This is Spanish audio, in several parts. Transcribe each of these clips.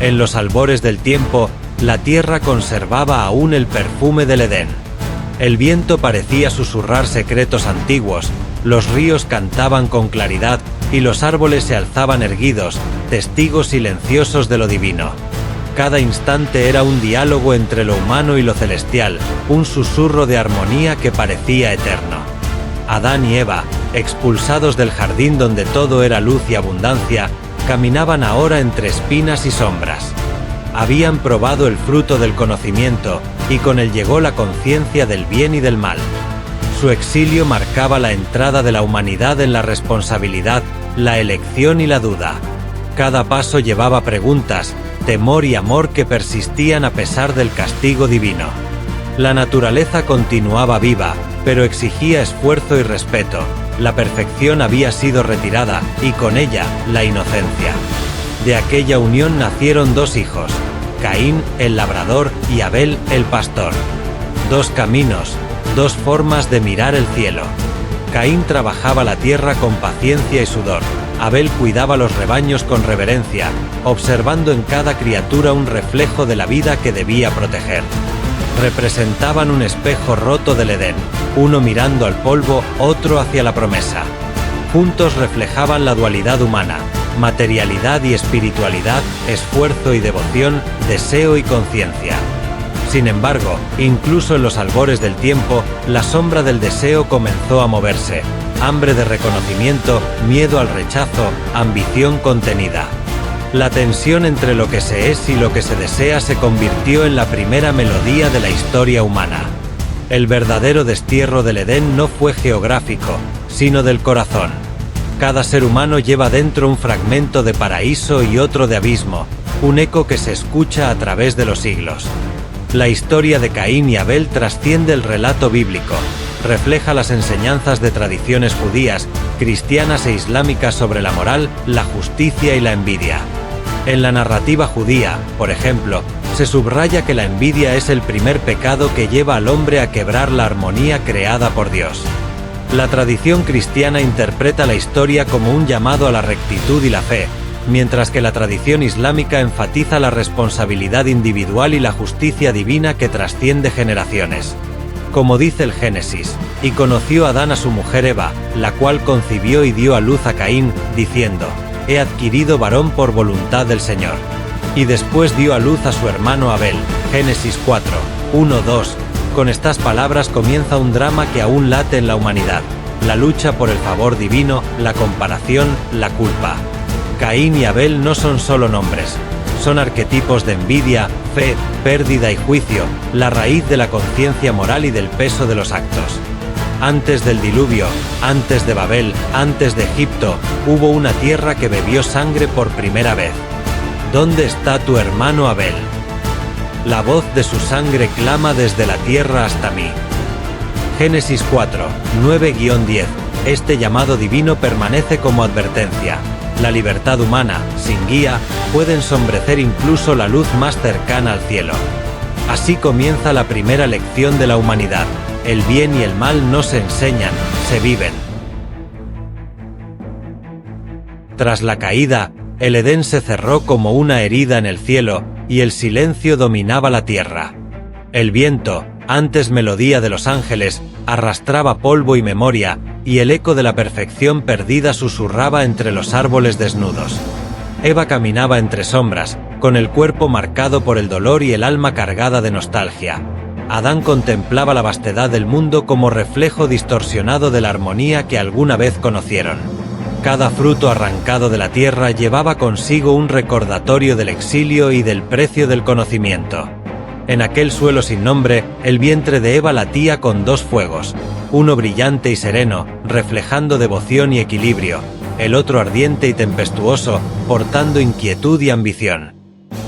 En los albores del tiempo, la tierra conservaba aún el perfume del Edén. El viento parecía susurrar secretos antiguos, los ríos cantaban con claridad y los árboles se alzaban erguidos, testigos silenciosos de lo divino. Cada instante era un diálogo entre lo humano y lo celestial, un susurro de armonía que parecía eterno. Adán y Eva, expulsados del jardín donde todo era luz y abundancia, caminaban ahora entre espinas y sombras. Habían probado el fruto del conocimiento y con él llegó la conciencia del bien y del mal. Su exilio marcaba la entrada de la humanidad en la responsabilidad, la elección y la duda. Cada paso llevaba preguntas, temor y amor que persistían a pesar del castigo divino. La naturaleza continuaba viva, pero exigía esfuerzo y respeto. La perfección había sido retirada, y con ella, la inocencia. De aquella unión nacieron dos hijos, Caín, el labrador, y Abel, el pastor. Dos caminos, dos formas de mirar el cielo. Caín trabajaba la tierra con paciencia y sudor. Abel cuidaba los rebaños con reverencia, observando en cada criatura un reflejo de la vida que debía proteger. Representaban un espejo roto del Edén, uno mirando al polvo, otro hacia la promesa. Juntos reflejaban la dualidad humana, materialidad y espiritualidad, esfuerzo y devoción, deseo y conciencia. Sin embargo, incluso en los albores del tiempo, la sombra del deseo comenzó a moverse. Hambre de reconocimiento, miedo al rechazo, ambición contenida. La tensión entre lo que se es y lo que se desea se convirtió en la primera melodía de la historia humana. El verdadero destierro del Edén no fue geográfico, sino del corazón. Cada ser humano lleva dentro un fragmento de paraíso y otro de abismo, un eco que se escucha a través de los siglos. La historia de Caín y Abel trasciende el relato bíblico, refleja las enseñanzas de tradiciones judías, cristianas e islámicas sobre la moral, la justicia y la envidia. En la narrativa judía, por ejemplo, se subraya que la envidia es el primer pecado que lleva al hombre a quebrar la armonía creada por Dios. La tradición cristiana interpreta la historia como un llamado a la rectitud y la fe, mientras que la tradición islámica enfatiza la responsabilidad individual y la justicia divina que trasciende generaciones. Como dice el Génesis, y conoció Adán a su mujer Eva, la cual concibió y dio a luz a Caín, diciendo: he adquirido varón por voluntad del Señor. Y después dio a luz a su hermano Abel. Génesis 4, 1-2. Con estas palabras comienza un drama que aún late en la humanidad: la lucha por el favor divino, la comparación, la culpa. Caín y Abel no son solo nombres, son arquetipos de envidia, fe, pérdida y juicio, la raíz de la conciencia moral y del peso de los actos. Antes del diluvio, antes de Babel, antes de Egipto, hubo una tierra que bebió sangre por primera vez. ¿Dónde está tu hermano Abel? La voz de su sangre clama desde la tierra hasta mí. Génesis 4, 9-10. Este llamado divino permanece como advertencia. La libertad humana, sin guía, puede ensombrecer incluso la luz más cercana al cielo. Así comienza la primera lección de la humanidad. El bien y el mal no se enseñan, se viven. Tras la caída, el Edén se cerró como una herida en el cielo, y el silencio dominaba la tierra. El viento, antes melodía de los ángeles, arrastraba polvo y memoria, y el eco de la perfección perdida susurraba entre los árboles desnudos. Eva caminaba entre sombras, con el cuerpo marcado por el dolor y el alma cargada de nostalgia. Adán contemplaba la vastedad del mundo como reflejo distorsionado de la armonía que alguna vez conocieron. Cada fruto arrancado de la tierra llevaba consigo un recordatorio del exilio y del precio del conocimiento. En aquel suelo sin nombre, el vientre de Eva latía con dos fuegos, uno brillante y sereno, reflejando devoción y equilibrio, el otro ardiente y tempestuoso, portando inquietud y ambición.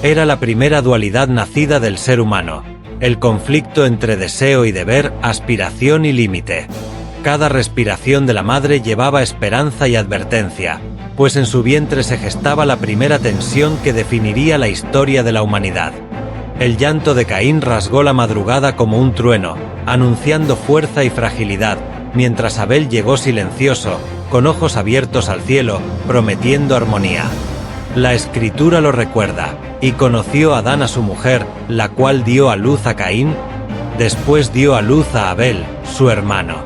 Era la primera dualidad nacida del ser humano, el conflicto entre deseo y deber, aspiración y límite. Cada respiración de la madre llevaba esperanza y advertencia, pues en su vientre se gestaba la primera tensión que definiría la historia de la humanidad. El llanto de Caín rasgó la madrugada como un trueno, anunciando fuerza y fragilidad, mientras Abel llegó silencioso, con ojos abiertos al cielo, prometiendo armonía. La Escritura lo recuerda: y conoció Adán a su mujer, la cual dio a luz a Caín. Después dio a luz a Abel, su hermano.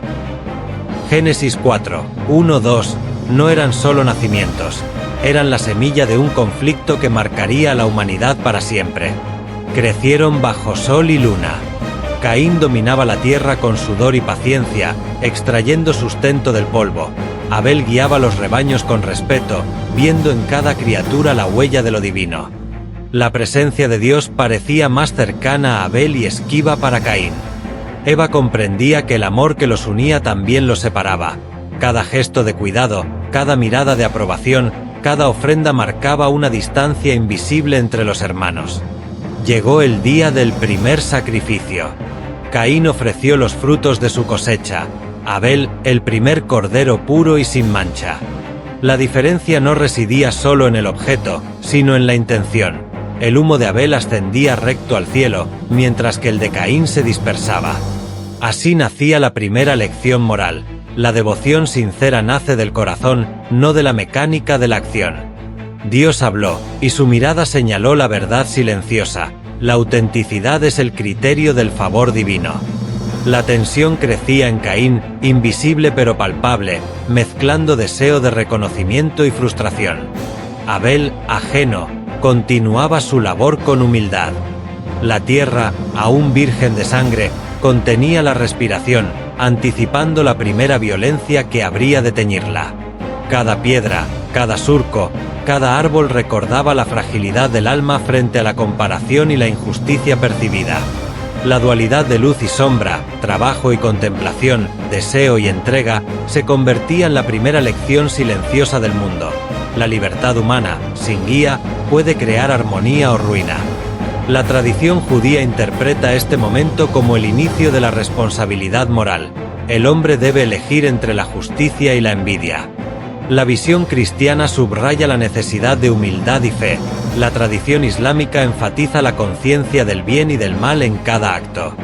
Génesis 4, 1-2 no eran solo nacimientos, eran la semilla de un conflicto que marcaría a la humanidad para siempre. Crecieron bajo sol y luna. Caín dominaba la tierra con sudor y paciencia, extrayendo sustento del polvo. Abel guiaba los rebaños con respeto, viendo en cada criatura la huella de lo divino. La presencia de Dios parecía más cercana a Abel y esquiva para Caín. Eva comprendía que el amor que los unía también los separaba. Cada gesto de cuidado, cada mirada de aprobación, cada ofrenda marcaba una distancia invisible entre los hermanos. Llegó el día del primer sacrificio. Caín ofreció los frutos de su cosecha, Abel el primer cordero puro y sin mancha. La diferencia no residía solo en el objeto, sino en la intención. El humo de Abel ascendía recto al cielo, mientras que el de Caín se dispersaba. Así nacía la primera lección moral. La devoción sincera nace del corazón, no de la mecánica de la acción. Dios habló, y su mirada señaló la verdad silenciosa. La autenticidad es el criterio del favor divino. La tensión crecía en Caín, invisible pero palpable, mezclando deseo de reconocimiento y frustración. Abel, ajeno, continuaba su labor con humildad. La tierra, aún virgen de sangre, contenía la respiración, anticipando la primera violencia que habría de teñirla. Cada piedra, cada surco, cada árbol recordaba la fragilidad del alma frente a la comparación y la injusticia percibida. La dualidad de luz y sombra, trabajo y contemplación, deseo y entrega, se convertía en la primera lección silenciosa del mundo. La libertad humana, sin guía, puede crear armonía o ruina. La tradición judía interpreta este momento como el inicio de la responsabilidad moral. El hombre debe elegir entre la justicia y la envidia. La visión cristiana subraya la necesidad de humildad y fe. La tradición islámica enfatiza la conciencia del bien y del mal en cada acto.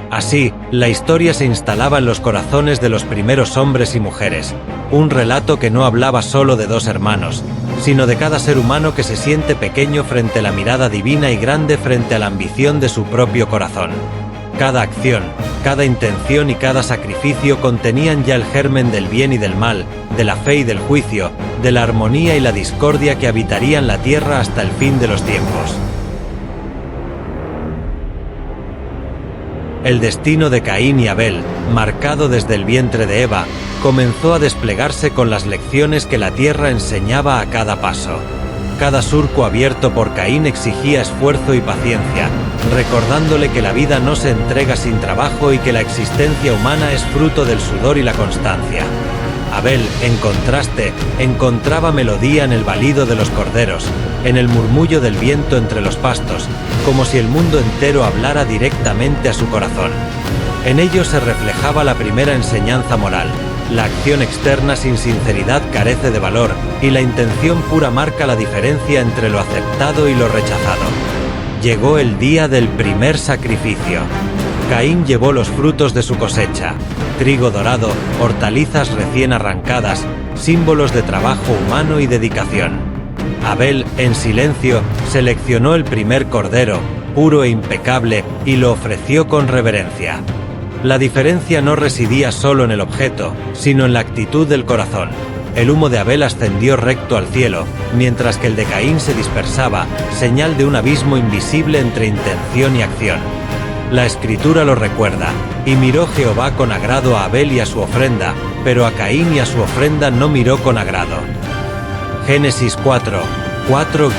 Así, la historia se instalaba en los corazones de los primeros hombres y mujeres, un relato que no hablaba solo de dos hermanos, sino de cada ser humano que se siente pequeño frente a la mirada divina y grande frente a la ambición de su propio corazón. Cada acción, cada intención y cada sacrificio contenían ya el germen del bien y del mal, de la fe y del juicio, de la armonía y la discordia que habitarían la tierra hasta el fin de los tiempos. El destino de Caín y Abel, marcado desde el vientre de Eva, comenzó a desplegarse con las lecciones que la tierra enseñaba a cada paso. Cada surco abierto por Caín exigía esfuerzo y paciencia, recordándole que la vida no se entrega sin trabajo y que la existencia humana es fruto del sudor y la constancia. Abel, en contraste, encontraba melodía en el balido de los corderos, en el murmullo del viento entre los pastos, como si el mundo entero hablara directamente a su corazón. En ello se reflejaba la primera enseñanza moral. La acción externa sin sinceridad carece de valor, y la intención pura marca la diferencia entre lo aceptado y lo rechazado. Llegó el día del primer sacrificio. Caín llevó los frutos de su cosecha, trigo dorado, hortalizas recién arrancadas, símbolos de trabajo humano y dedicación. Abel, en silencio, seleccionó el primer cordero, puro e impecable, y lo ofreció con reverencia. La diferencia no residía solo en el objeto, sino en la actitud del corazón. El humo de Abel ascendió recto al cielo, mientras que el de Caín se dispersaba, señal de un abismo invisible entre intención y acción. La Escritura lo recuerda, y miró Jehová con agrado a Abel y a su ofrenda, pero a Caín y a su ofrenda no miró con agrado. Génesis 4, 4-5.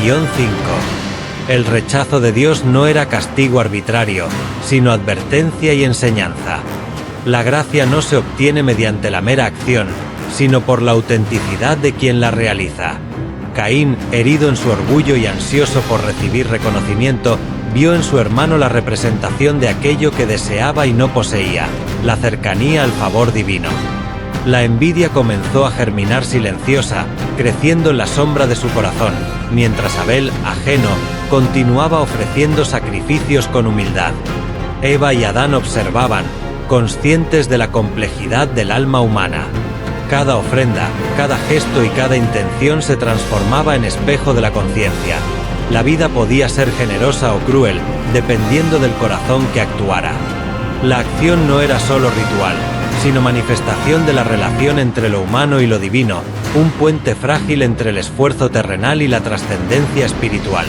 El rechazo de Dios no era castigo arbitrario, sino advertencia y enseñanza. La gracia no se obtiene mediante la mera acción, sino por la autenticidad de quien la realiza. Caín, herido en su orgullo y ansioso por recibir reconocimiento, vio en su hermano la representación de aquello que deseaba y no poseía, la cercanía al favor divino. La envidia comenzó a germinar silenciosa, creciendo en la sombra de su corazón, mientras Abel, ajeno, continuaba ofreciendo sacrificios con humildad. Eva y Adán observaban, conscientes de la complejidad del alma humana. Cada ofrenda, cada gesto y cada intención se transformaba en espejo de la conciencia. La vida podía ser generosa o cruel, dependiendo del corazón que actuara. La acción no era solo ritual, sino manifestación de la relación entre lo humano y lo divino, un puente frágil entre el esfuerzo terrenal y la trascendencia espiritual.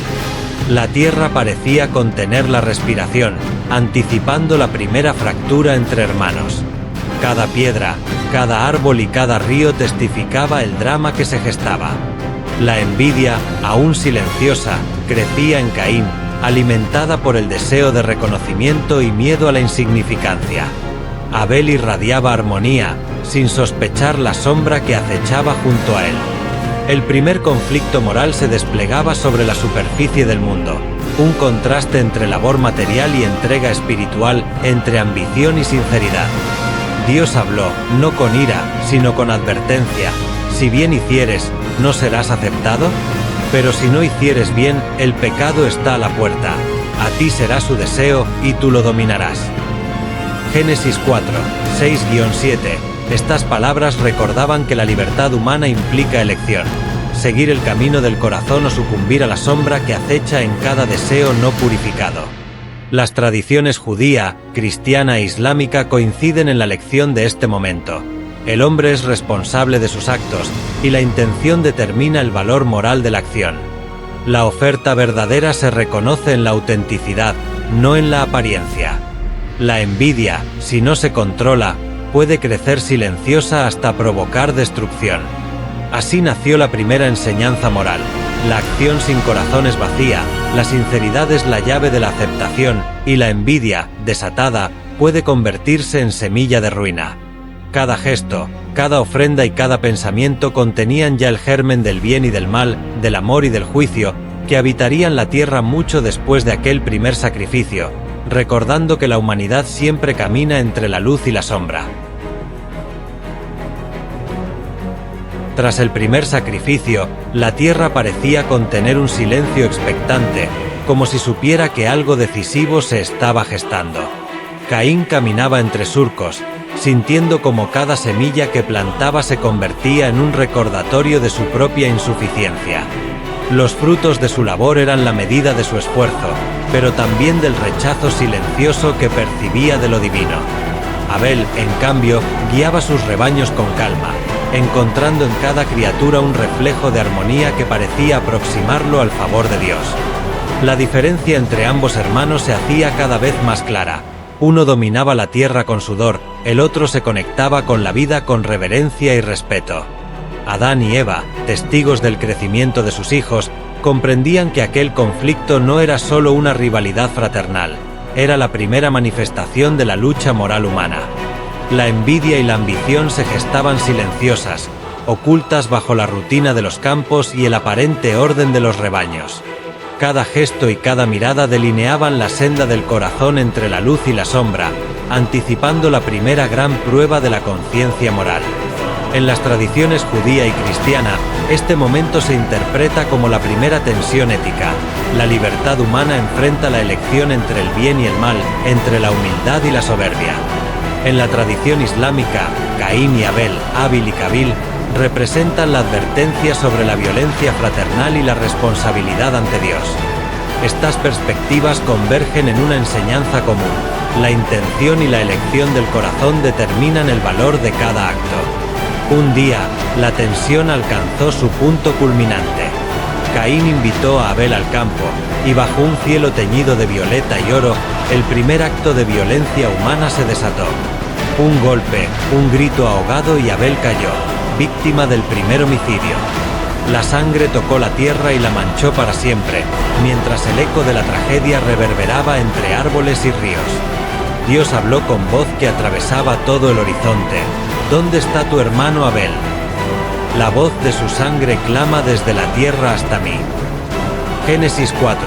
La tierra parecía contener la respiración, anticipando la primera fractura entre hermanos. Cada piedra, cada árbol y cada río testificaba el drama que se gestaba. La envidia, aún silenciosa, crecía en Caín, alimentada por el deseo de reconocimiento y miedo a la insignificancia. Abel irradiaba armonía, sin sospechar la sombra que acechaba junto a él. El primer conflicto moral se desplegaba sobre la superficie del mundo, un contraste entre labor material y entrega espiritual, entre ambición y sinceridad. Dios habló, no con ira, sino con advertencia: si bien hicieres, ¿no serás aceptado? Pero si no hicieres bien, el pecado está a la puerta. A ti será su deseo, y tú lo dominarás. Génesis 4, 6-7. Estas palabras recordaban que la libertad humana implica elección: seguir el camino del corazón o sucumbir a la sombra que acecha en cada deseo no purificado. Las tradiciones judía, cristiana e islámica coinciden en la lección de este momento. El hombre es responsable de sus actos, y la intención determina el valor moral de la acción. La oferta verdadera se reconoce en la autenticidad, no en la apariencia. La envidia, si no se controla, puede crecer silenciosa hasta provocar destrucción. Así nació la primera enseñanza moral. La acción sin corazón es vacía, la sinceridad es la llave de la aceptación, y la envidia, desatada, puede convertirse en semilla de ruina. Cada gesto, cada ofrenda y cada pensamiento contenían ya el germen del bien y del mal, del amor y del juicio, que habitarían la tierra mucho después de aquel primer sacrificio, recordando que la humanidad siempre camina entre la luz y la sombra. Tras el primer sacrificio, la tierra parecía contener un silencio expectante, como si supiera que algo decisivo se estaba gestando. Caín caminaba entre surcos, sintiendo como cada semilla que plantaba se convertía en un recordatorio de su propia insuficiencia. Los frutos de su labor eran la medida de su esfuerzo, pero también del rechazo silencioso que percibía de lo divino. Abel, en cambio, guiaba sus rebaños con calma, encontrando en cada criatura un reflejo de armonía que parecía aproximarlo al favor de Dios. La diferencia entre ambos hermanos se hacía cada vez más clara. Uno dominaba la tierra con sudor, el otro se conectaba con la vida con reverencia y respeto. Adán y Eva, testigos del crecimiento de sus hijos, comprendían que aquel conflicto no era solo una rivalidad fraternal, era la primera manifestación de la lucha moral humana. La envidia y la ambición se gestaban silenciosas, ocultas bajo la rutina de los campos y el aparente orden de los rebaños. Cada gesto y cada mirada delineaban la senda del corazón entre la luz y la sombra, anticipando la primera gran prueba de la conciencia moral. En las tradiciones judía y cristiana, este momento se interpreta como la primera tensión ética. La libertad humana enfrenta la elección entre el bien y el mal, entre la humildad y la soberbia. En la tradición islámica, Caín y Abel, Hábil y Cabil, representan la advertencia sobre la violencia fraternal y la responsabilidad ante Dios. Estas perspectivas convergen en una enseñanza común: la intención y la elección del corazón determinan el valor de cada acto. Un día, la tensión alcanzó su punto culminante. Caín invitó a Abel al campo, y bajo un cielo teñido de violeta y oro, el primer acto de violencia humana se desató. Un golpe, un grito ahogado y Abel cayó, víctima del primer homicidio. La sangre tocó la tierra y la manchó para siempre, mientras el eco de la tragedia reverberaba entre árboles y ríos. Dios habló con voz que atravesaba todo el horizonte: ¿dónde está tu hermano Abel? La voz de su sangre clama desde la tierra hasta mí. Génesis 4,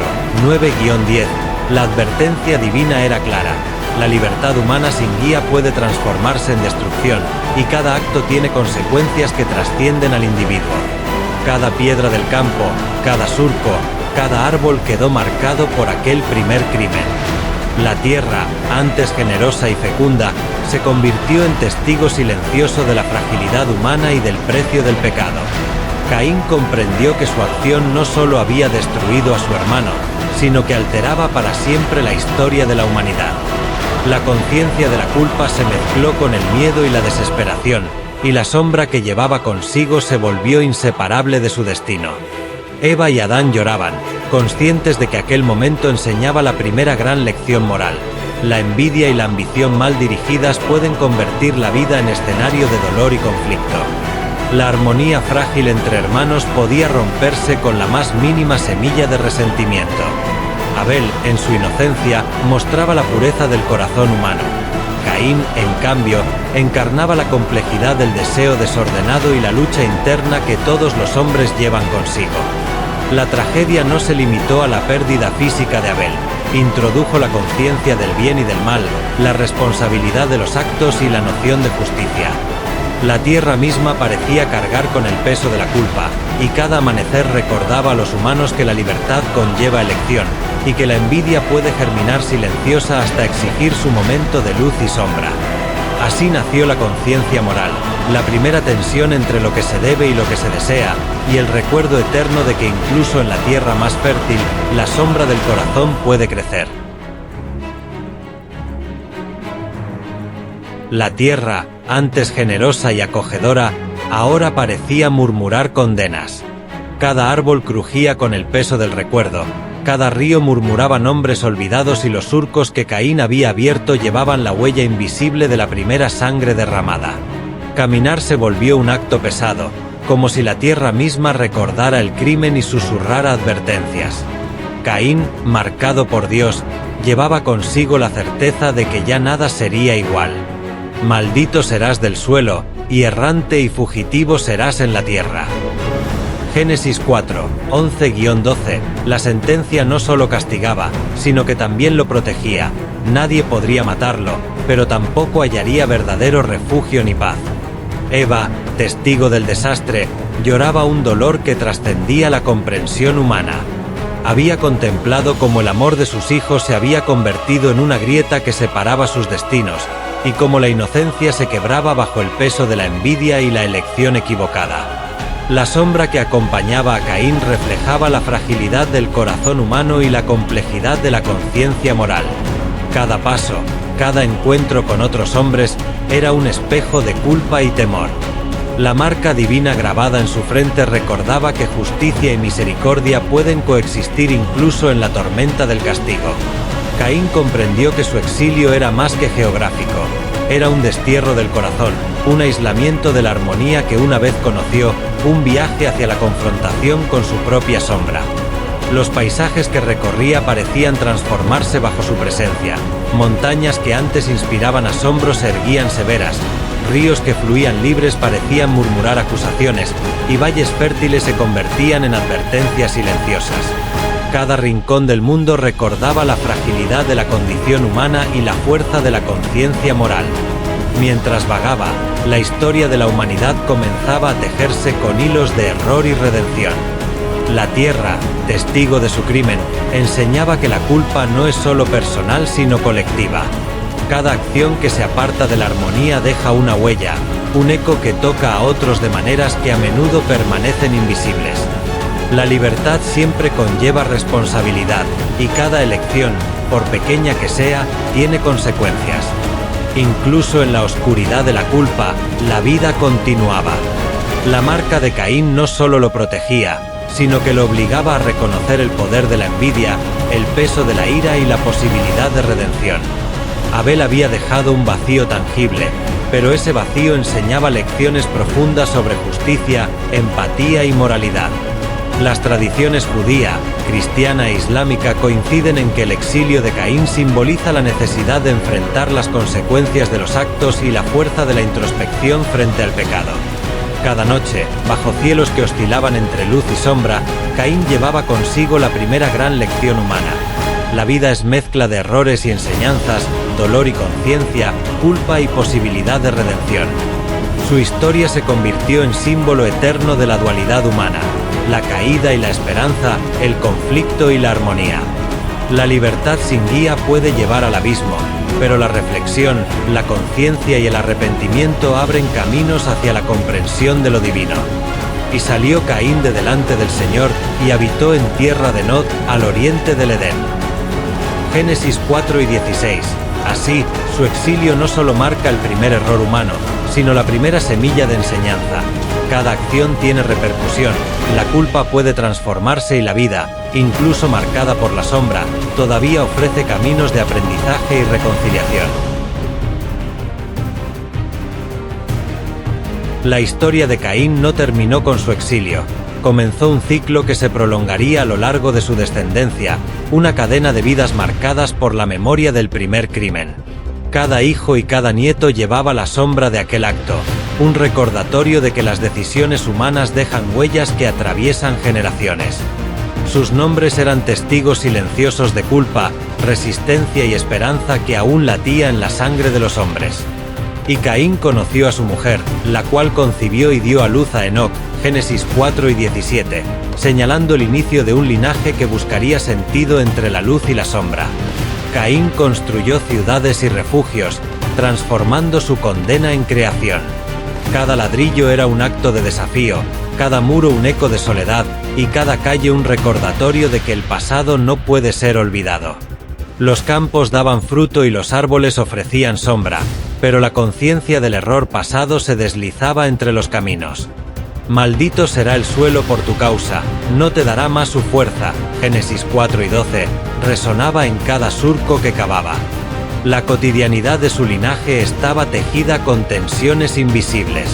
9-10. La advertencia divina era clara. La libertad humana sin guía puede transformarse en destrucción, y cada acto tiene consecuencias que trascienden al individuo. Cada piedra del campo, cada surco, cada árbol quedó marcado por aquel primer crimen. La tierra, antes generosa y fecunda, se convirtió en testigo silencioso de la fragilidad humana y del precio del pecado. Caín comprendió que su acción no solo había destruido a su hermano, sino que alteraba para siempre la historia de la humanidad. La conciencia de la culpa se mezcló con el miedo y la desesperación, y la sombra que llevaba consigo se volvió inseparable de su destino. Eva y Adán lloraban, conscientes de que aquel momento enseñaba la primera gran lección moral. La envidia y la ambición mal dirigidas pueden convertir la vida en escenario de dolor y conflicto. La armonía frágil entre hermanos podía romperse con la más mínima semilla de resentimiento. Abel, en su inocencia, mostraba la pureza del corazón humano. Caín, en cambio, encarnaba la complejidad del deseo desordenado y la lucha interna que todos los hombres llevan consigo. La tragedia no se limitó a la pérdida física de Abel. Introdujo la conciencia del bien y del mal, la responsabilidad de los actos y la noción de justicia. La tierra misma parecía cargar con el peso de la culpa, y cada amanecer recordaba a los humanos que la libertad conlleva elección, y que la envidia puede germinar silenciosa hasta exigir su momento de luz y sombra. Así nació la conciencia moral, la primera tensión entre lo que se debe y lo que se desea, y el recuerdo eterno de que incluso en la tierra más fértil, la sombra del corazón puede crecer. La tierra, antes generosa y acogedora, ahora parecía murmurar condenas. Cada árbol crujía con el peso del recuerdo, cada río murmuraba nombres olvidados y los surcos que Caín había abierto llevaban la huella invisible de la primera sangre derramada. Caminar se volvió un acto pesado, como si la tierra misma recordara el crimen y susurrara advertencias. Caín, marcado por Dios, llevaba consigo la certeza de que ya nada sería igual. Maldito serás del suelo, y errante y fugitivo serás en la tierra. Génesis 4, 11-12, la sentencia no solo castigaba, sino que también lo protegía. Nadie podría matarlo, pero tampoco hallaría verdadero refugio ni paz. Eva, testigo del desastre, lloraba un dolor que trascendía la comprensión humana. Había contemplado cómo el amor de sus hijos se había convertido en una grieta que separaba sus destinos, y cómo la inocencia se quebraba bajo el peso de la envidia y la elección equivocada. La sombra que acompañaba a Caín reflejaba la fragilidad del corazón humano y la complejidad de la conciencia moral. Cada paso, cada encuentro con otros hombres, era un espejo de culpa y temor. La marca divina grabada en su frente recordaba que justicia y misericordia pueden coexistir incluso en la tormenta del castigo. Caín comprendió que su exilio era más que geográfico, era un destierro del corazón, un aislamiento de la armonía que una vez conoció, un viaje hacia la confrontación con su propia sombra. Los paisajes que recorría parecían transformarse bajo su presencia, montañas que antes inspiraban asombro se erguían severas, ríos que fluían libres parecían murmurar acusaciones, y valles fértiles se convertían en advertencias silenciosas. Cada rincón del mundo recordaba la fragilidad de la condición humana y la fuerza de la conciencia moral. Mientras vagaba, la historia de la humanidad comenzaba a tejerse con hilos de error y redención. La tierra, testigo de su crimen, enseñaba que la culpa no es solo personal sino colectiva. Cada acción que se aparta de la armonía deja una huella, un eco que toca a otros de maneras que a menudo permanecen invisibles. La libertad siempre conlleva responsabilidad, y cada elección, por pequeña que sea, tiene consecuencias. Incluso en la oscuridad de la culpa, la vida continuaba. La marca de Caín no solo lo protegía, sino que lo obligaba a reconocer el poder de la envidia, el peso de la ira y la posibilidad de redención. Abel había dejado un vacío tangible, pero ese vacío enseñaba lecciones profundas sobre justicia, empatía y moralidad. Las tradiciones judía, cristiana e islámica coinciden en que el exilio de Caín simboliza la necesidad de enfrentar las consecuencias de los actos y la fuerza de la introspección frente al pecado. Cada noche, bajo cielos que oscilaban entre luz y sombra, Caín llevaba consigo la primera gran lección humana. La vida es mezcla de errores y enseñanzas, dolor y conciencia, culpa y posibilidad de redención. Su historia se convirtió en símbolo eterno de la dualidad humana, la caída y la esperanza, el conflicto y la armonía. La libertad sin guía puede llevar al abismo, pero la reflexión, la conciencia y el arrepentimiento abren caminos hacia la comprensión de lo divino. y salió Caín de delante del Señor y habitó en tierra de Nod, al oriente del Edén. Génesis 4:16. Así, su exilio no solo marca el primer error humano, sino la primera semilla de enseñanza. Cada acción tiene repercusión, la culpa puede transformarse y la vida, incluso marcada por la sombra, todavía ofrece caminos de aprendizaje y reconciliación. La historia de Caín no terminó con su exilio. Comenzó un ciclo que se prolongaría a lo largo de su descendencia, una cadena de vidas marcadas por la memoria del primer crimen. Cada hijo y cada nieto llevaba la sombra de aquel acto, un recordatorio de que las decisiones humanas dejan huellas que atraviesan generaciones. Sus nombres eran testigos silenciosos de culpa, resistencia y esperanza que aún latía en la sangre de los hombres. Y Caín conoció a su mujer, la cual concibió y dio a luz a Enoc, Génesis 4:17, señalando el inicio de un linaje que buscaría sentido entre la luz y la sombra. Caín construyó ciudades y refugios, transformando su condena en creación. Cada ladrillo era un acto de desafío, cada muro un eco de soledad y cada calle un recordatorio de que el pasado no puede ser olvidado. Los campos daban fruto y los árboles ofrecían sombra, pero la conciencia del error pasado se deslizaba entre los caminos. Maldito será el suelo por tu causa, no te dará más su fuerza, Génesis 4:12, resonaba en cada surco que cavaba. La cotidianidad de su linaje estaba tejida con tensiones invisibles.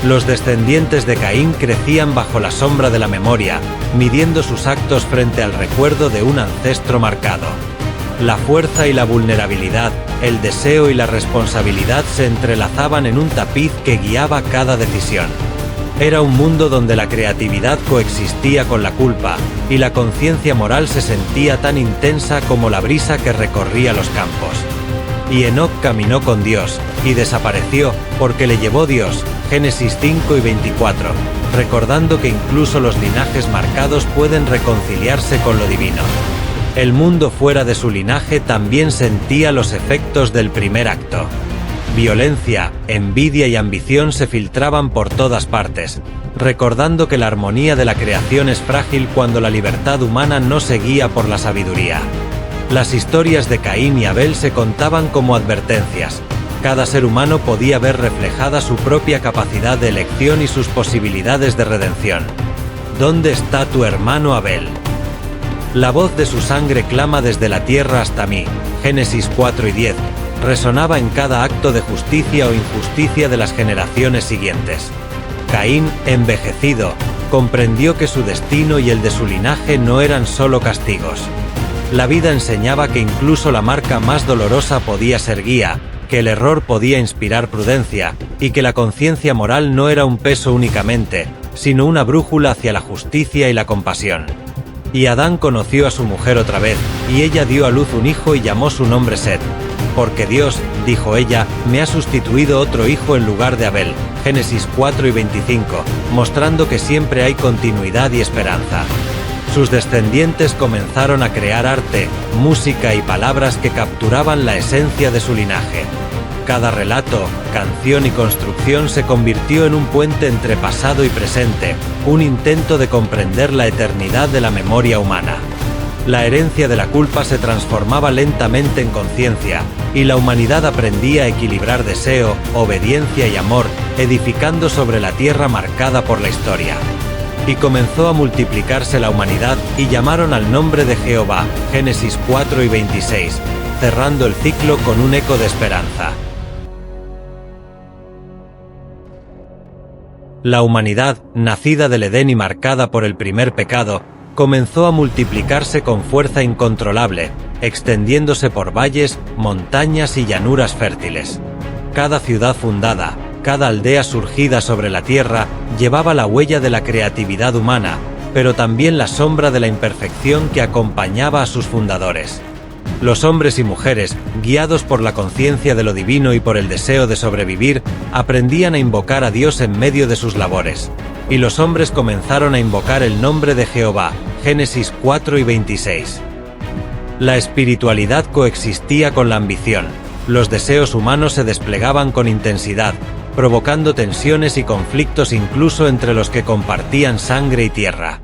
Los descendientes de Caín crecían bajo la sombra de la memoria, midiendo sus actos frente al recuerdo de un ancestro marcado. La fuerza y la vulnerabilidad, el deseo y la responsabilidad se entrelazaban en un tapiz que guiaba cada decisión. Era un mundo donde la creatividad coexistía con la culpa, y la conciencia moral se sentía tan intensa como la brisa que recorría los campos. Y Enoc caminó con Dios, y desapareció, porque le llevó Dios, Génesis 5:24, recordando que incluso los linajes marcados pueden reconciliarse con lo divino. El mundo fuera de su linaje también sentía los efectos del primer acto. Violencia, envidia y ambición se filtraban por todas partes, recordando que la armonía de la creación es frágil cuando la libertad humana no se guía por la sabiduría. Las historias de Caín y Abel se contaban como advertencias. Cada ser humano podía ver reflejada su propia capacidad de elección y sus posibilidades de redención. ¿Dónde está tu hermano Abel? La voz de su sangre clama desde la tierra hasta mí, Génesis 4:10, resonaba en cada acto de justicia o injusticia de las generaciones siguientes. Caín, envejecido, comprendió que su destino y el de su linaje no eran solo castigos. La vida enseñaba que incluso la marca más dolorosa podía ser guía, que el error podía inspirar prudencia, y que la conciencia moral no era un peso únicamente, sino una brújula hacia la justicia y la compasión. Y Adán conoció a su mujer otra vez, y ella dio a luz un hijo y llamó su nombre Set. Porque Dios, dijo ella, me ha sustituido otro hijo en lugar de Abel, Génesis 4:25, mostrando que siempre hay continuidad y esperanza. Sus descendientes comenzaron a crear arte, música y palabras que capturaban la esencia de su linaje. Cada relato, canción y construcción se convirtió en un puente entre pasado y presente, un intento de comprender la eternidad de la memoria humana. La herencia de la culpa se transformaba lentamente en conciencia, y la humanidad aprendía a equilibrar deseo, obediencia y amor, edificando sobre la tierra marcada por la historia. Y comenzó a multiplicarse la humanidad, y llamaron al nombre de Jehová, Génesis 4:26, cerrando el ciclo con un eco de esperanza. La humanidad, nacida del Edén y marcada por el primer pecado, comenzó a multiplicarse con fuerza incontrolable, extendiéndose por valles, montañas y llanuras fértiles. Cada ciudad fundada, cada aldea surgida sobre la tierra, llevaba la huella de la creatividad humana, pero también la sombra de la imperfección que acompañaba a sus fundadores. Los hombres y mujeres, guiados por la conciencia de lo divino y por el deseo de sobrevivir, aprendían a invocar a Dios en medio de sus labores. Y los hombres comenzaron a invocar el nombre de Jehová, Génesis 4:26. La espiritualidad coexistía con la ambición. Los deseos humanos se desplegaban con intensidad, provocando tensiones y conflictos incluso entre los que compartían sangre y tierra.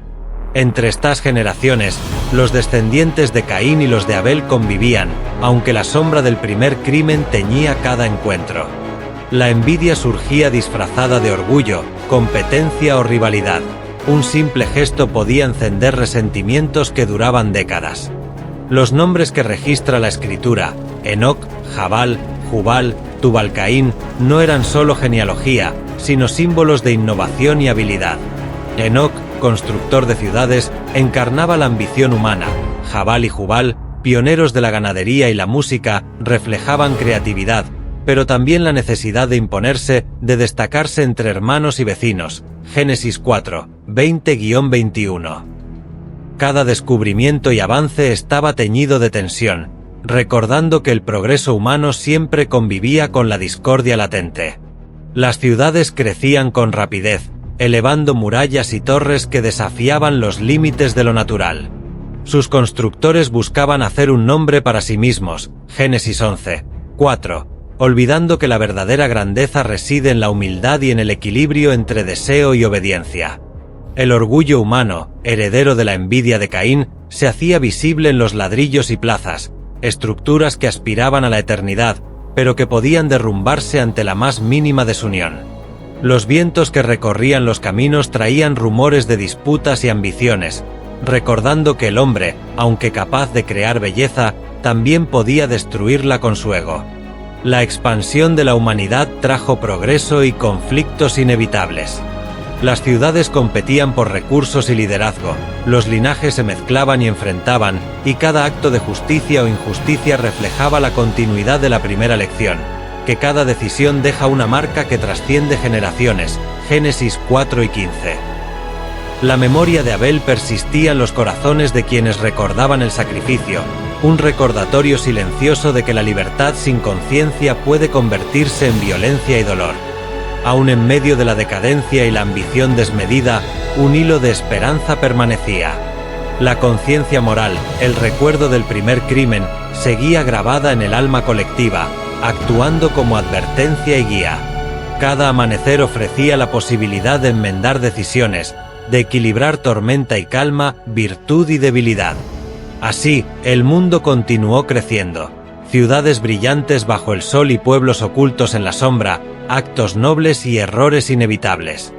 Entre estas generaciones, los descendientes de Caín y los de Abel convivían, aunque la sombra del primer crimen teñía cada encuentro. La envidia surgía disfrazada de orgullo, competencia o rivalidad. Un simple gesto podía encender resentimientos que duraban décadas. Los nombres que registra la escritura, Enoc, Jabal, Jubal, Tubal-Caín, no eran solo genealogía, sino símbolos de innovación y habilidad. Enoc, constructor de ciudades, encarnaba la ambición humana. Jabal y Jubal, pioneros de la ganadería y la música, reflejaban creatividad, pero también la necesidad de imponerse, de destacarse entre hermanos y vecinos. Génesis 4, 20-21. Cada descubrimiento y avance estaba teñido de tensión, recordando que el progreso humano siempre convivía con la discordia latente. Las ciudades crecían con rapidez, elevando murallas y torres que desafiaban los límites de lo natural. Sus constructores buscaban hacer un nombre para sí mismos. Génesis 11, 4. Olvidando que la verdadera grandeza reside en la humildad y en el equilibrio entre deseo y obediencia. El orgullo humano, heredero de la envidia de Caín, se hacía visible en los ladrillos y plazas, estructuras que aspiraban a la eternidad, pero que podían derrumbarse ante la más mínima desunión. Los vientos que recorrían los caminos traían rumores de disputas y ambiciones, recordando que el hombre, aunque capaz de crear belleza, también podía destruirla con su ego. La expansión de la humanidad trajo progreso y conflictos inevitables. Las ciudades competían por recursos y liderazgo, los linajes se mezclaban y enfrentaban, y cada acto de justicia o injusticia reflejaba la continuidad de la primera lección, que cada decisión deja una marca que trasciende generaciones. Génesis 4 y 15. La memoria de Abel persistía en los corazones de quienes recordaban el sacrificio, un recordatorio silencioso de que la libertad sin conciencia puede convertirse en violencia y dolor. Aún en medio de la decadencia y la ambición desmedida, un hilo de esperanza permanecía. La conciencia moral, el recuerdo del primer crimen, seguía grabada en el alma colectiva, actuando como advertencia y guía. Cada amanecer ofrecía la posibilidad de enmendar decisiones, de equilibrar tormenta y calma, virtud y debilidad. Así, el mundo continuó creciendo. Ciudades brillantes bajo el sol y pueblos ocultos en la sombra, actos nobles y errores inevitables.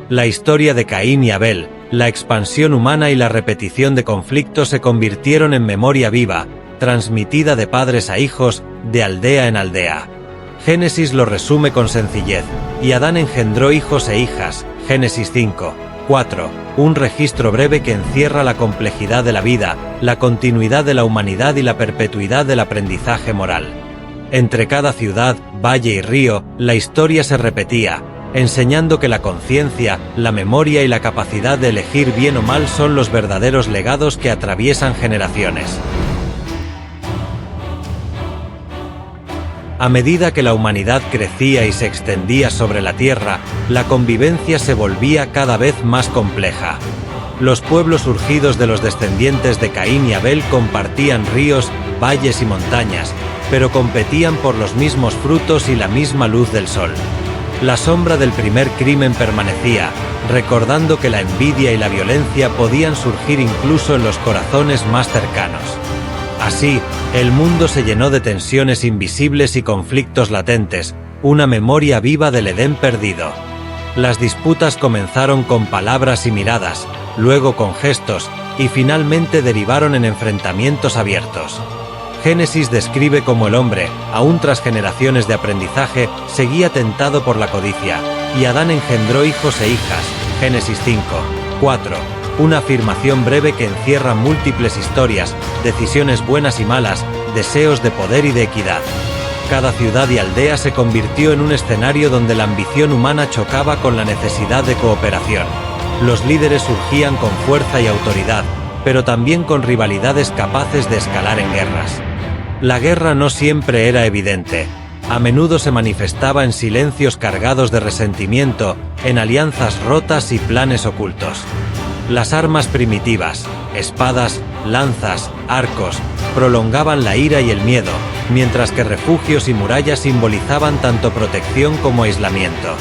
La historia de Caín y Abel, la expansión humana y la repetición de conflictos se convirtieron en memoria viva, transmitida de padres a hijos, de aldea en aldea. Génesis lo resume con sencillez, y Adán engendró hijos e hijas. Génesis 5, 4, un registro breve que encierra la complejidad de la vida, la continuidad de la humanidad y la perpetuidad del aprendizaje moral. Entre cada ciudad, valle y río, la historia se repetía, enseñando que la conciencia, la memoria y la capacidad de elegir bien o mal son los verdaderos legados que atraviesan generaciones. A medida que la humanidad crecía y se extendía sobre la tierra, la convivencia se volvía cada vez más compleja. Los pueblos surgidos de los descendientes de Caín y Abel compartían ríos, valles y montañas, pero competían por los mismos frutos y la misma luz del sol. La sombra del primer crimen permanecía, recordando que la envidia y la violencia podían surgir incluso en los corazones más cercanos. Así, el mundo se llenó de tensiones invisibles y conflictos latentes, una memoria viva del Edén perdido. Las disputas comenzaron con palabras y miradas, luego con gestos, y finalmente derivaron en enfrentamientos abiertos. Génesis describe cómo el hombre, aún tras generaciones de aprendizaje, seguía tentado por la codicia, y Adán engendró hijos e hijas. Génesis 5, 4. Una afirmación breve que encierra múltiples historias, decisiones buenas y malas, deseos de poder y de equidad. Cada ciudad y aldea se convirtió en un escenario donde la ambición humana chocaba con la necesidad de cooperación. Los líderes surgían con fuerza y autoridad, pero también con rivalidades capaces de escalar en guerras. La guerra no siempre era evidente. A menudo se manifestaba en silencios cargados de resentimiento, en alianzas rotas y planes ocultos. Las armas primitivas, espadas, lanzas, arcos, prolongaban la ira y el miedo, mientras que refugios y murallas simbolizaban tanto protección como aislamiento.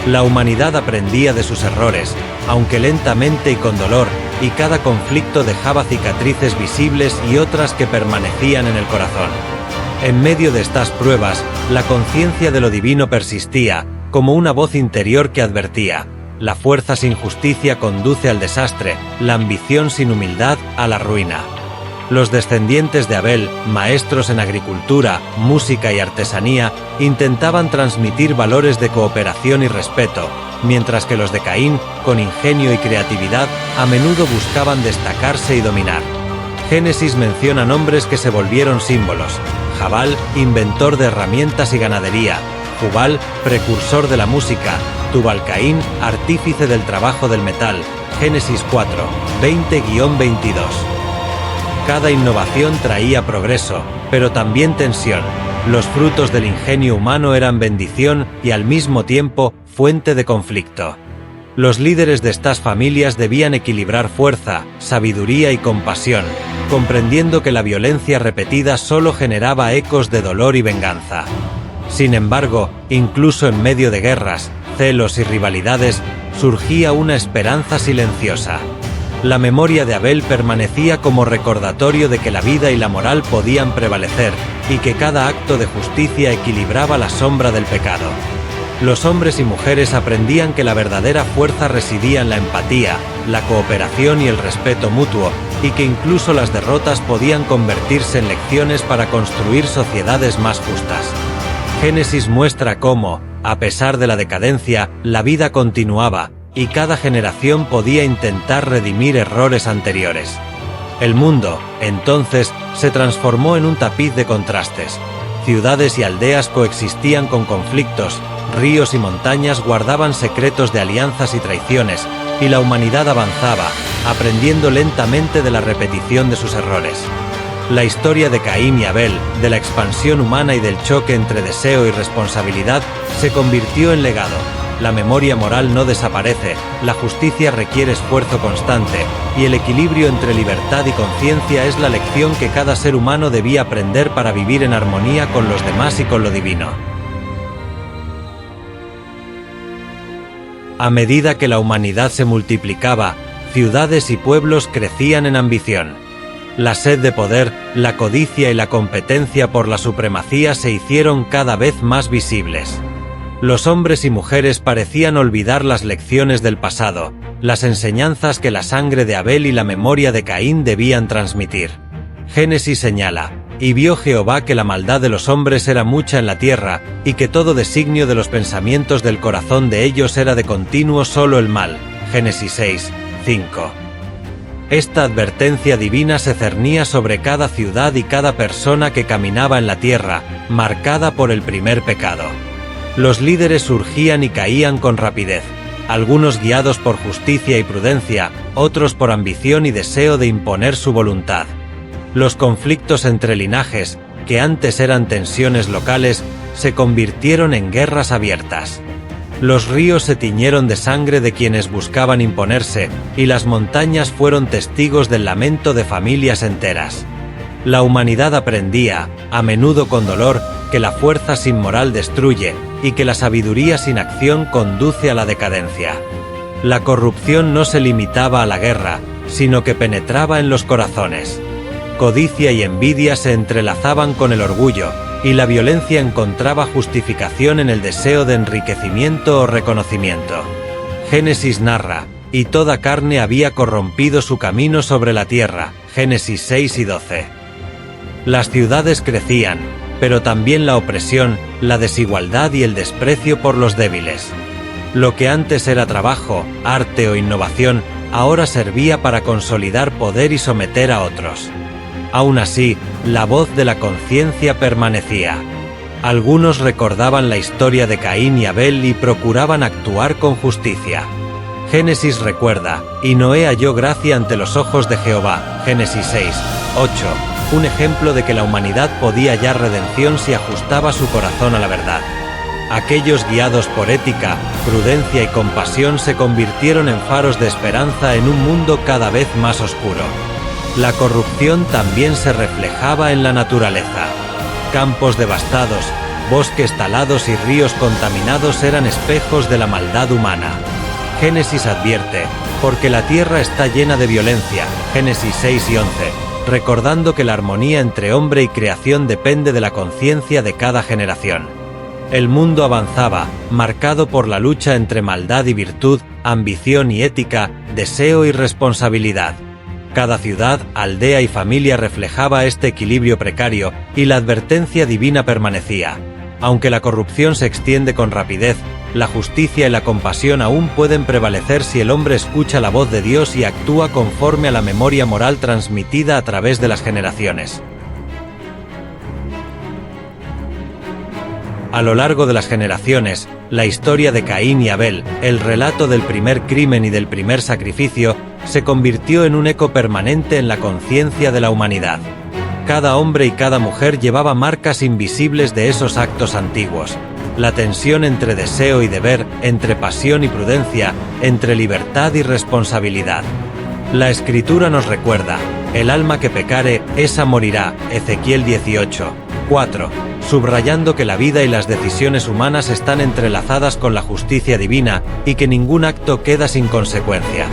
La humanidad aprendía de sus errores, aunque lentamente y con dolor, y cada conflicto dejaba cicatrices visibles y otras que permanecían en el corazón. En medio de estas pruebas, la conciencia de lo divino persistía, como una voz interior que advertía: la fuerza sin justicia conduce al desastre, la ambición sin humildad a la ruina. Los descendientes de Abel, maestros en agricultura, música y artesanía, intentaban transmitir valores de cooperación y respeto, mientras que los de Caín, con ingenio y creatividad, a menudo buscaban destacarse y dominar. Génesis menciona nombres que se volvieron símbolos: Jabal, inventor de herramientas y ganadería; Jubal, precursor de la música; Tubal-Caín, artífice del trabajo del metal. Génesis 4, 20-22. Cada innovación traía progreso, pero también tensión. Los frutos del ingenio humano eran bendición y al mismo tiempo fuente de conflicto. Los líderes de estas familias debían equilibrar fuerza, sabiduría y compasión, comprendiendo que la violencia repetida solo generaba ecos de dolor y venganza. Sin embargo, incluso en medio de guerras, celos y rivalidades, surgía una esperanza silenciosa. La memoria de Abel permanecía como recordatorio de que la vida y la moral podían prevalecer, y que cada acto de justicia equilibraba la sombra del pecado. Los hombres y mujeres aprendían que la verdadera fuerza residía en la empatía, la cooperación y el respeto mutuo, y que incluso las derrotas podían convertirse en lecciones para construir sociedades más justas. Génesis muestra cómo, a pesar de la decadencia, la vida continuaba, y cada generación podía intentar redimir errores anteriores. El mundo, entonces, se transformó en un tapiz de contrastes. Ciudades y aldeas coexistían con conflictos, ríos y montañas guardaban secretos de alianzas y traiciones, y la humanidad avanzaba, aprendiendo lentamente de la repetición de sus errores. La historia de Caín y Abel, de la expansión humana y del choque entre deseo y responsabilidad, se convirtió en legado. La memoria moral no desaparece, la justicia requiere esfuerzo constante, y el equilibrio entre libertad y conciencia es la lección que cada ser humano debía aprender para vivir en armonía con los demás y con lo divino. A medida que la humanidad se multiplicaba, ciudades y pueblos crecían en ambición. La sed de poder, la codicia y la competencia por la supremacía se hicieron cada vez más visibles. Los hombres y mujeres parecían olvidar las lecciones del pasado, las enseñanzas que la sangre de Abel y la memoria de Caín debían transmitir. Génesis señala: y vio Jehová que la maldad de los hombres era mucha en la tierra, y que todo designio de los pensamientos del corazón de ellos era de continuo solo el mal. Génesis 6, 5. Esta advertencia divina se cernía sobre cada ciudad y cada persona que caminaba en la tierra, marcada por el primer pecado. Los líderes surgían y caían con rapidez, algunos guiados por justicia y prudencia, otros por ambición y deseo de imponer su voluntad. Los conflictos entre linajes, que antes eran tensiones locales, se convirtieron en guerras abiertas. Los ríos se tiñeron de sangre de quienes buscaban imponerse, y las montañas fueron testigos del lamento de familias enteras. La humanidad aprendía, a menudo con dolor, que la fuerza sin moral destruye, y que la sabiduría sin acción conduce a la decadencia. La corrupción no se limitaba a la guerra, sino que penetraba en los corazones. Codicia y envidia se entrelazaban con el orgullo, y la violencia encontraba justificación en el deseo de enriquecimiento o reconocimiento. Génesis narra: y toda carne había corrompido su camino sobre la tierra. Génesis 6 y 12. Las ciudades crecían, pero también la opresión, la desigualdad y el desprecio por los débiles. Lo que antes era trabajo, arte o innovación, ahora servía para consolidar poder y someter a otros. Aún así, la voz de la conciencia permanecía. Algunos recordaban la historia de Caín y Abel y procuraban actuar con justicia. Génesis recuerda: y Noé halló gracia ante los ojos de Jehová. Génesis 6, 8. Un ejemplo de que la humanidad podía hallar redención si ajustaba su corazón a la verdad. Aquellos guiados por ética, prudencia y compasión se convirtieron en faros de esperanza en un mundo cada vez más oscuro. La corrupción también se reflejaba en la naturaleza. Campos devastados, bosques talados y ríos contaminados eran espejos de la maldad humana. Génesis advierte, porque la tierra está llena de violencia, Génesis 6 y 11, recordando que la armonía entre hombre y creación depende de la conciencia de cada generación. El mundo avanzaba, marcado por la lucha entre maldad y virtud, ambición y ética, deseo y responsabilidad. Cada ciudad, aldea y familia reflejaba este equilibrio precario, y la advertencia divina permanecía. Aunque la corrupción se extiende con rapidez, la justicia y la compasión aún pueden prevalecer si el hombre escucha la voz de Dios y actúa conforme a la memoria moral transmitida a través de las generaciones. A lo largo de las generaciones, la historia de Caín y Abel, el relato del primer crimen y del primer sacrificio, se convirtió en un eco permanente en la conciencia de la humanidad. Cada hombre y cada mujer llevaba marcas invisibles de esos actos antiguos. La tensión entre deseo y deber, entre pasión y prudencia, entre libertad y responsabilidad. La Escritura nos recuerda, el alma que pecare, esa morirá, Ezequiel 18, 4, subrayando que la vida y las decisiones humanas están entrelazadas con la justicia divina y que ningún acto queda sin consecuencia.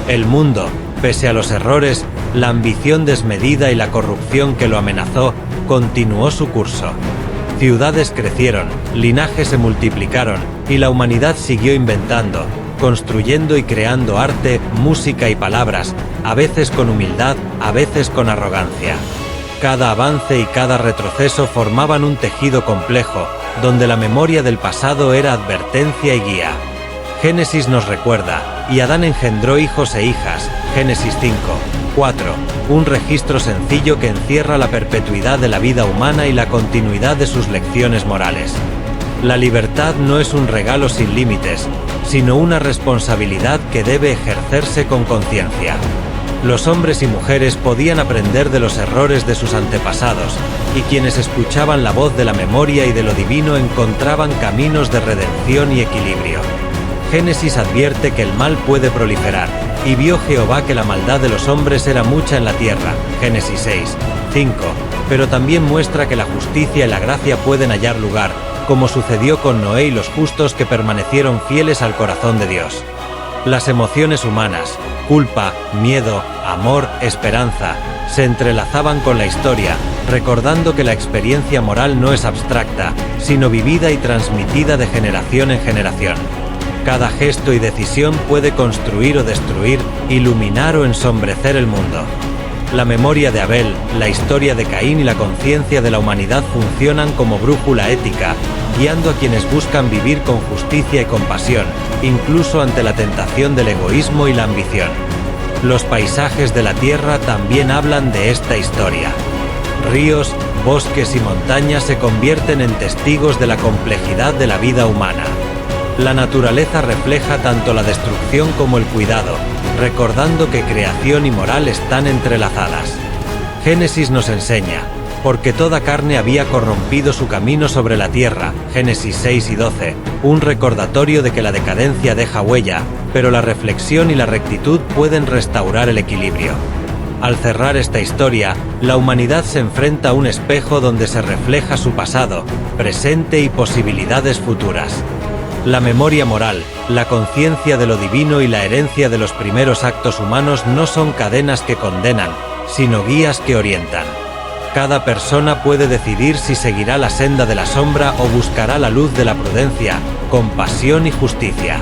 El mundo, pese a los errores, la ambición desmedida y la corrupción que lo amenazó, continuó su curso. Ciudades crecieron, linajes se multiplicaron, y la humanidad siguió inventando, construyendo y creando arte, música y palabras, a veces con humildad, a veces con arrogancia. Cada avance y cada retroceso formaban un tejido complejo, donde la memoria del pasado era advertencia y guía. Génesis nos recuerda, y Adán engendró hijos e hijas, Génesis 5, 4, un registro sencillo que encierra la perpetuidad de la vida humana y la continuidad de sus lecciones morales. La libertad no es un regalo sin límites, sino una responsabilidad que debe ejercerse con conciencia. Los hombres y mujeres podían aprender de los errores de sus antepasados, y quienes escuchaban la voz de la memoria y de lo divino encontraban caminos de redención y equilibrio. Génesis advierte que el mal puede proliferar, y vio Jehová que la maldad de los hombres era mucha en la tierra, Génesis 6, 5, pero también muestra que la justicia y la gracia pueden hallar lugar, como sucedió con Noé y los justos que permanecieron fieles al corazón de Dios. Las emociones humanas, culpa, miedo, amor, esperanza, se entrelazaban con la historia, recordando que la experiencia moral no es abstracta, sino vivida y transmitida de generación en generación. Cada gesto y decisión puede construir o destruir, iluminar o ensombrecer el mundo. La memoria de Abel, la historia de Caín y la conciencia de la humanidad funcionan como brújula ética, guiando a quienes buscan vivir con justicia y compasión, incluso ante la tentación del egoísmo y la ambición. Los paisajes de la tierra también hablan de esta historia. Ríos, bosques y montañas se convierten en testigos de la complejidad de la vida humana. La naturaleza refleja tanto la destrucción como el cuidado, recordando que creación y moral están entrelazadas. Génesis nos enseña, porque toda carne había corrompido su camino sobre la tierra, Génesis 6 y 12, un recordatorio de que la decadencia deja huella, pero la reflexión y la rectitud pueden restaurar el equilibrio. Al cerrar esta historia, la humanidad se enfrenta a un espejo donde se refleja su pasado, presente y posibilidades futuras. La memoria moral, la conciencia de lo divino y la herencia de los primeros actos humanos no son cadenas que condenan, sino guías que orientan. Cada persona puede decidir si seguirá la senda de la sombra o buscará la luz de la prudencia, compasión y justicia.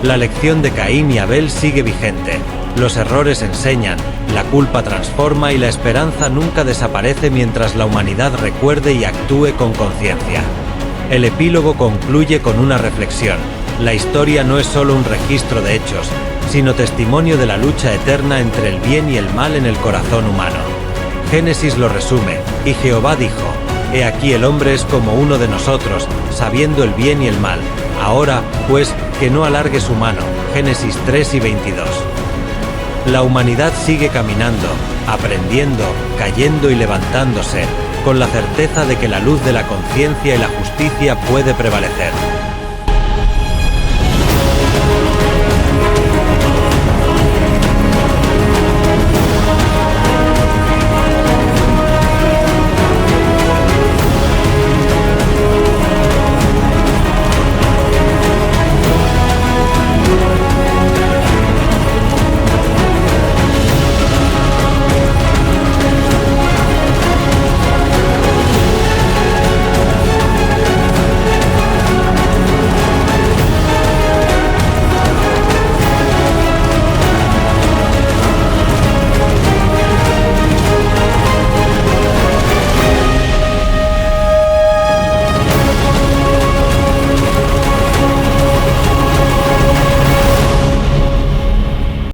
La lección de Caín y Abel sigue vigente. Los errores enseñan, la culpa transforma y la esperanza nunca desaparece mientras la humanidad recuerde y actúe con conciencia. El epílogo concluye con una reflexión. La historia no es solo un registro de hechos, sino testimonio de la lucha eterna entre el bien y el mal en el corazón humano. Génesis lo resume, y Jehová dijo, «He aquí el hombre es como uno de nosotros, sabiendo el bien y el mal. Ahora, pues, que no alargue su mano». Génesis 3 y 22. La humanidad sigue caminando, aprendiendo, cayendo y levantándose, con la certeza de que la luz de la conciencia y la justicia puede prevalecer.